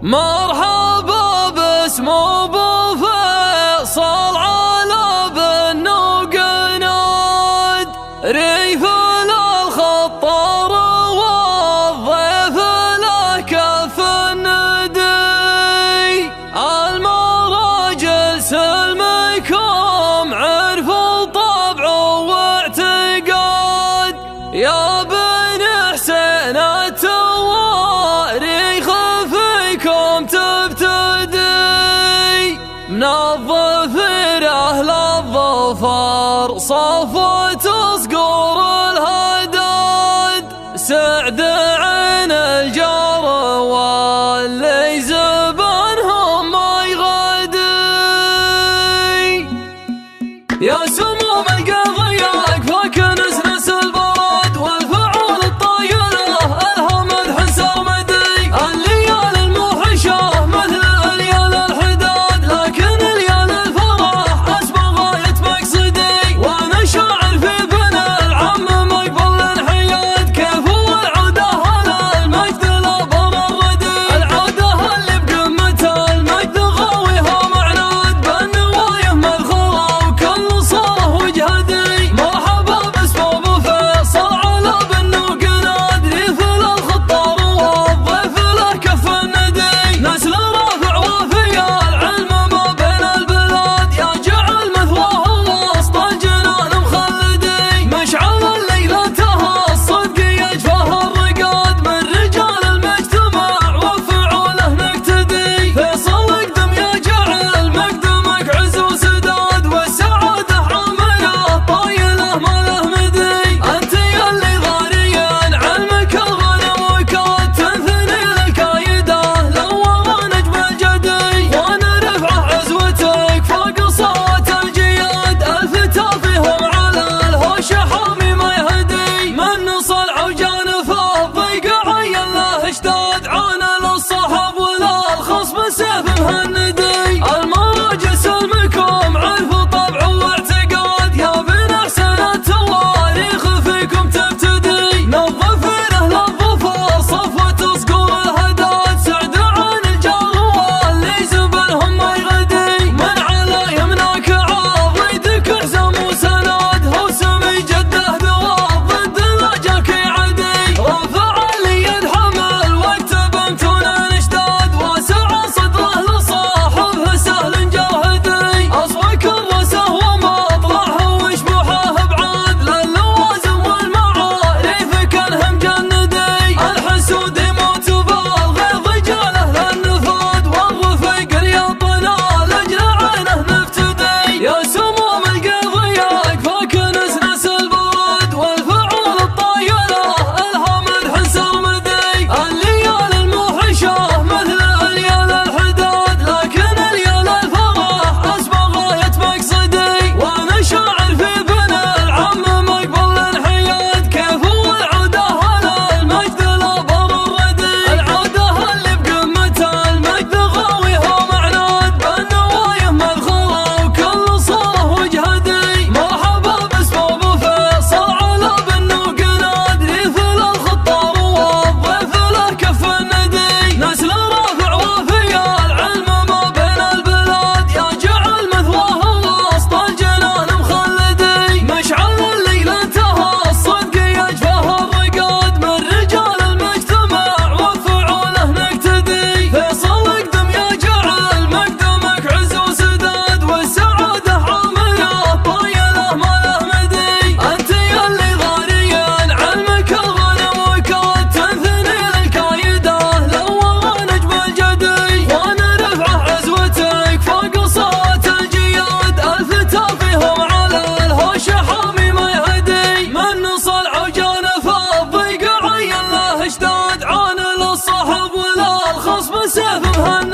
مرحبا باسم ابو فيصل على بنوق ناد ريف الخطار والضيف له كف الندي المراجل سلمكم عرفوا طبع واعتقاد يا بن حسين التواريخ فيكم تبتدي من الظفر أهل الظفر صفوة صقور الهداد سعد عين الجار واللي زبانهم ما يغادي يا سموم القضية أكفاك نسنس البراد والفعول الطايلة ألها مدح سرمدي الليالي الموحشة مثل ليال الحداد لكن ليال الفرح أسمى غاية مقصدي وأنا شاعر في بنا العم مقبل الحياد كيف هو العودة هلا المجد الأبر الردي العودة اللي بقمتها المجد غاويها معناد بالنوايا مذخرة وكل صاره وجهدي مرحبا باسم ابو فيصل على بنوق ناد ريف الخطار والضيف له كف الندي نسل رافع وفي العلم ما بين البلاد يا جعل مثواه وسط الجنان مخلدي مشعل ليلتها الصدق يجفاه الرقاد من رجال المجتمع وفعوله نقتدي فيصل اقدم يا جعل مقدمك عز وسداد والسعاده عامله طايله ما له مدي انت يا اللي ضاريا علمك الغنم وكاد تنثني الكايده لو ورا نجم الجدي وانا رفعه عزوتك فوق صوت الجياد الفتى فيهم على الهوش حامي ما يهدي من نصل عوجان فالضيق عين له اشتاد عانى للصحب ولا الخصم سيف مهندي المراجل سلمكم عرفوا طبع واعتقاد يا بن حسين التواريخ فيكم تبتدي نظف اهل الظفر صفوة صقور الهداد سعد عن الجار واللي زبنهم ما يغدي من على يمناك عضيدك حزم وسناد هو سمي جده دواب ضد لا جاك يعدي رفع اليد حمل واكتب امتون الاشداد واسع صدره لصاحبه سهل جاهدي اصفك الرسه ومطلعه وشبوحه بعاد للوازم والمعارف كانهم جندي الحسود يموت بالغيظ جاله للنفاد والرفيق رياضنا لاجل عينه نفتدي يا سموم القضية اكفاك نسنس البراد والفعول الطايلة الها مدح سرمدي الليالي الموحشة مثل ليال الحداد لكن ليال الفرح اسمى غاية مقصدي وانا شاعر في بنا العم مقبل الحياد كيف هو العودة هلا المجد الأبر الردي العودة اللي بقمتها المجد غاويها معناد بالنوايا مذخرة وكل صاره وجهدي مرحبا باسم ابو فيصل على بنوق ناد ريف الخطار والضيف له كف الندي نسل رافع وفي العلم ما بين البلاد يا جعل مثواه وسط الجنان مخلدي مشعل ليلتها الصدق يجفاه الرقاد من رجال المجتمع وفعوله نقتدي فيصل اقدم يا جعل مقدمك عز وسداد والسعاده عامله طايله ما له مدي انت يا اللي ضاريا علمك الغنم وكاد تنثني الكايده لو ورا نجم الجدي وانا رفعه عزوتك فوق صوت الجياد الفتى فيهم على الهوش حامي ما يهدي من نصل عوجان فالضيق عين له اشتاد عانى للصحب ولا الخصم سيف مهند